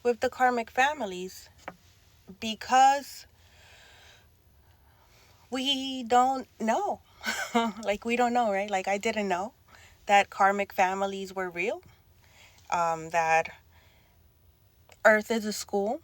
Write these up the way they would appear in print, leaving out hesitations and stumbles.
with the karmic families because we don't know. Like, we don't know, right? Like, I didn't know that karmic families were real, that Earth is a school,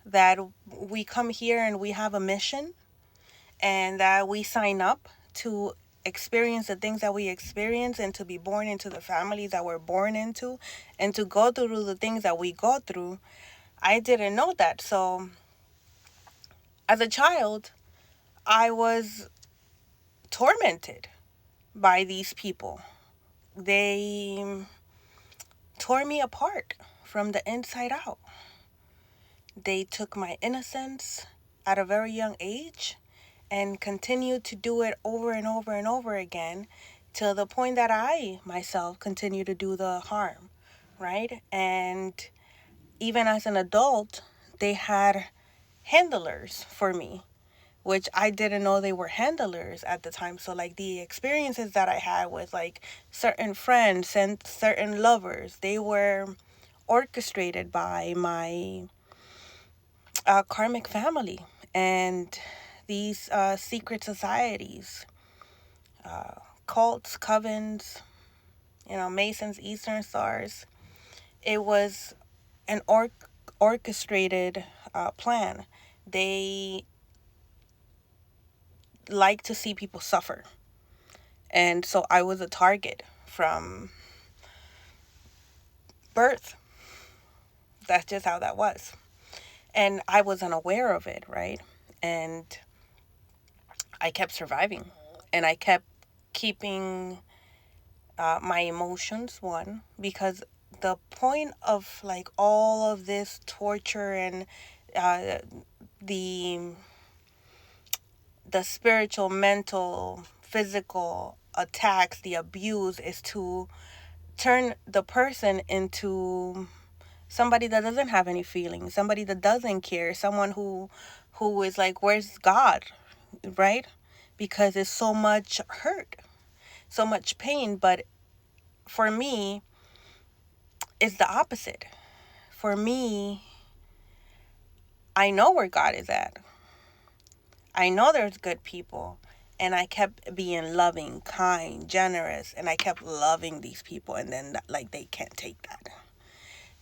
that we come here and we have a mission, and that we sign up to experience the things that we experience and to be born into the families that we're born into and to go through the things that we go through. I didn't know that. So, as a child, I was tormented by these people. They tore me apart from the inside out. They took my innocence at a very young age and continued to do it over and over and over again to the point that I myself continue to do the harm, right? And even as an adult, they had handlers for me, which I didn't know they were handlers at the time. So, like, the experiences that I had with, like, certain friends and certain lovers, they were orchestrated by my karmic family and these secret societies, cults, covens, Masons, Eastern Stars. It was an orchestrated plan. They like to see people suffer. And so I was a target from birth. That's just how that was. And I was unaware of it, right? And I kept surviving. And I kept keeping my emotions, one, because the point of, like, all of this torture and uh, the the spiritual, mental, physical attacks, the abuse, is to turn the person into somebody that doesn't have any feelings, somebody that doesn't care, someone who is like, where's God, right? Because it's so much hurt, so much pain. But for me, it's the opposite. For me, I know where God is at. I know there's good people. And I kept being loving, kind, generous, and I kept loving these people. And then, like, they can't take that.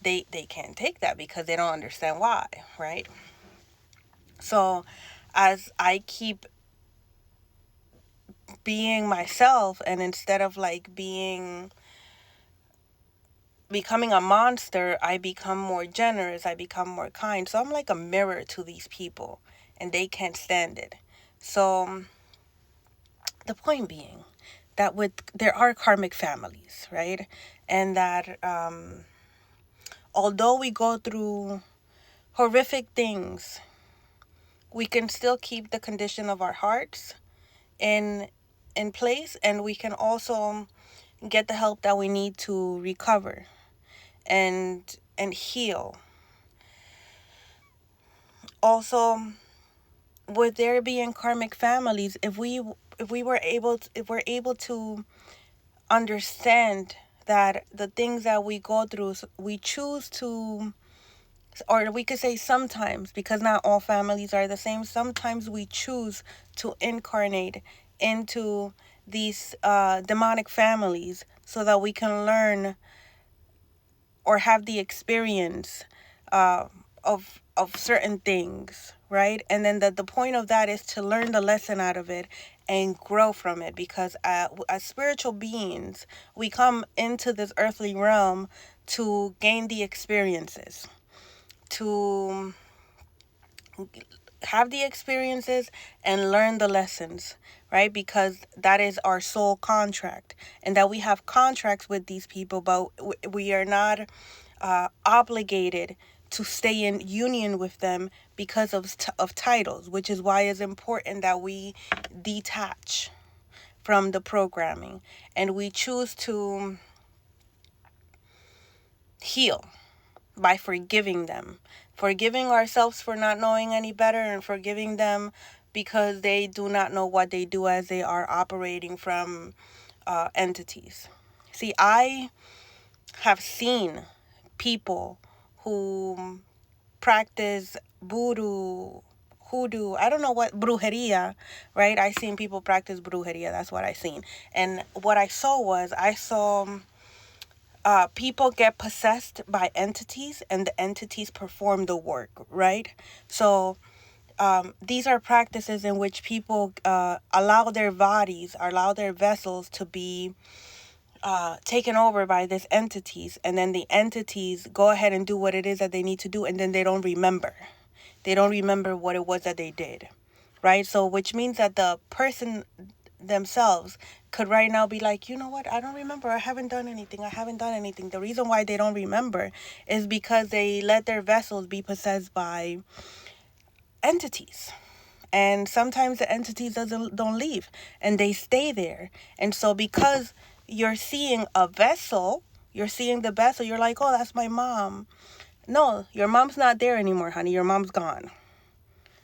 They can't take that because they don't understand why, right? So, as I keep being myself, and instead of, like, becoming a monster, I become more generous, I become more kind. So I'm like a mirror to these people, and they can't stand it. So the point being that there are karmic families, right? And that although we go through horrific things, we can still keep the condition of our hearts in in place, and we can also get the help that we need to recover and heal. Also, with there being karmic families, if we're able to understand that the things that we go through, we choose to, or we could say sometimes, because not all families are the same, sometimes we choose to incarnate into these demonic families so that we can learn or have the experience uh, of certain things, right? And then the point of that is to learn the lesson out of it and grow from it, because as spiritual beings, we come into this earthly realm to gain the experiences, to have the experiences and learn the lessons, right? Because that is our soul contract, and that we have contracts with these people, but we are not obligated to stay in union with them because of titles, which is why it's important that we detach from the programming and we choose to heal by forgiving them, forgiving ourselves for not knowing any better, and forgiving them because they do not know what they do as they are operating from entities. See, I have seen people who practice voodoo, hoodoo, I don't know what, brujeria, right? I seen people practice brujeria. That's what I seen. And what I saw people get possessed by entities, and the entities perform the work, right? So these are practices in which people allow their bodies, allow their vessels to be taken over by these entities, and then the entities go ahead and do what it is that they need to do, and then they don't remember. They don't remember what it was that they did, right? So, which means that the person themselves could right now be like, you know what, I don't remember. I haven't done anything. I haven't done anything. The reason why they don't remember is because they let their vessels be possessed by entities. And sometimes the entities don't leave, and they stay there. And so because you're seeing a vessel, you're seeing the vessel, you're like, oh, that's my mom. No, your mom's not there anymore, honey. Your mom's gone.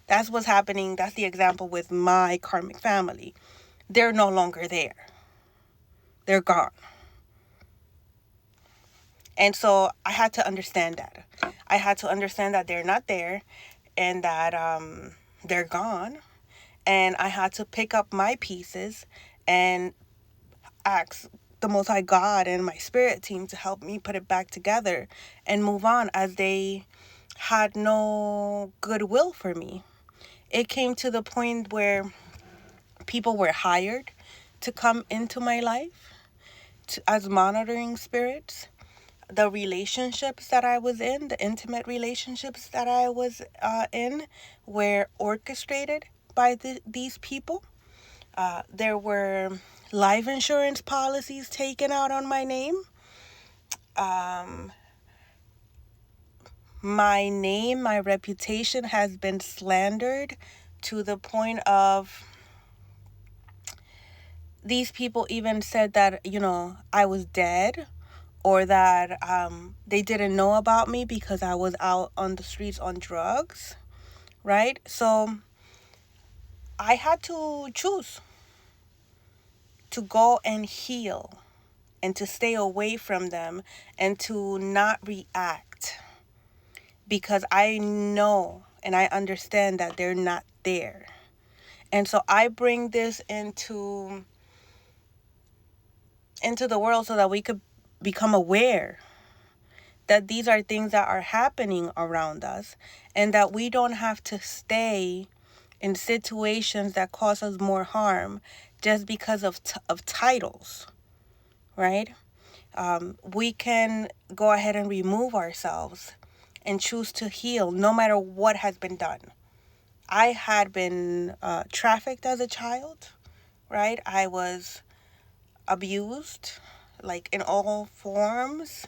That's what's happening. That's the example with my karmic family. They're no longer there. They're gone. And so I had to understand that. I had to understand that they're not there, and that they're gone. And I had to pick up my pieces and ask the Most High God and my spirit team to help me put it back together and move on, as they had no goodwill for me. It came to the point where people were hired to come into my life as monitoring spirits. The relationships that I was in, the intimate relationships that I was in, were orchestrated by these people. There were life insurance policies taken out on my name. My name, my reputation has been slandered to the point of these people even said that, I was dead, or that they didn't know about me because I was out on the streets on drugs, right? So I had to choose to go and heal and to stay away from them and to not react, because I know and I understand that they're not there. And so I bring this into the world so that we could become aware that these are things that are happening around us, and that we don't have to stay in situations that cause us more harm just because of titles, right? We can go ahead and remove ourselves and choose to heal no matter what has been done. I had been trafficked as a child, right? I was abused, like in all forms.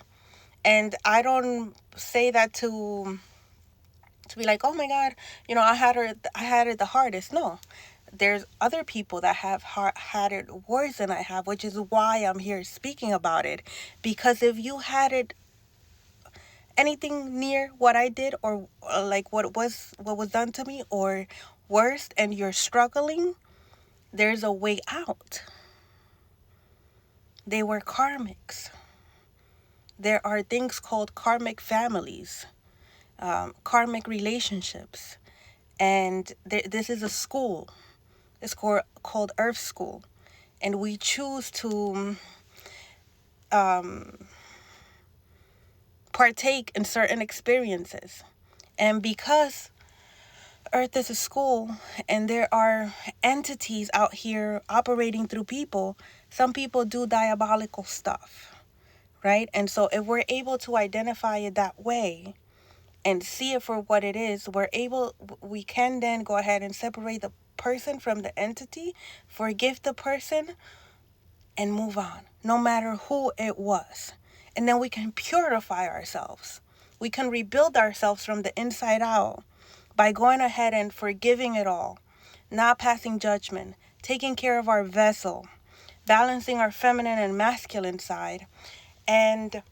And I don't say that to be like, oh my God, I had it the hardest. No, there's other people that have had it worse than I have, which is why I'm here speaking about it. Because if you had it anything near what I did, or like what was done to me, or worse, and you're struggling, there's a way out. They were karmics. There are things called karmic families, karmic relationships. And this is a school. It's called Earth School. And we choose to partake in certain experiences. And because Earth is a school and there are entities out here operating through people, some people do diabolical stuff, right? And so if we're able to identify it that way and see it for what it is, we can then go ahead and separate the person from the entity, forgive the person, and move on, no matter who it was. And then we can purify ourselves. We can rebuild ourselves from the inside out by going ahead and forgiving it all, not passing judgment, taking care of our vessel, balancing our feminine and masculine side, and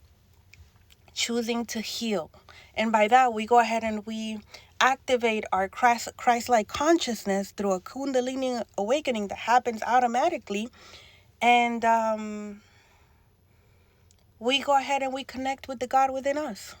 choosing to heal. And by that, we go ahead and we activate our Christ-like consciousness through a Kundalini awakening that happens automatically. And we go ahead and we connect with the God within us.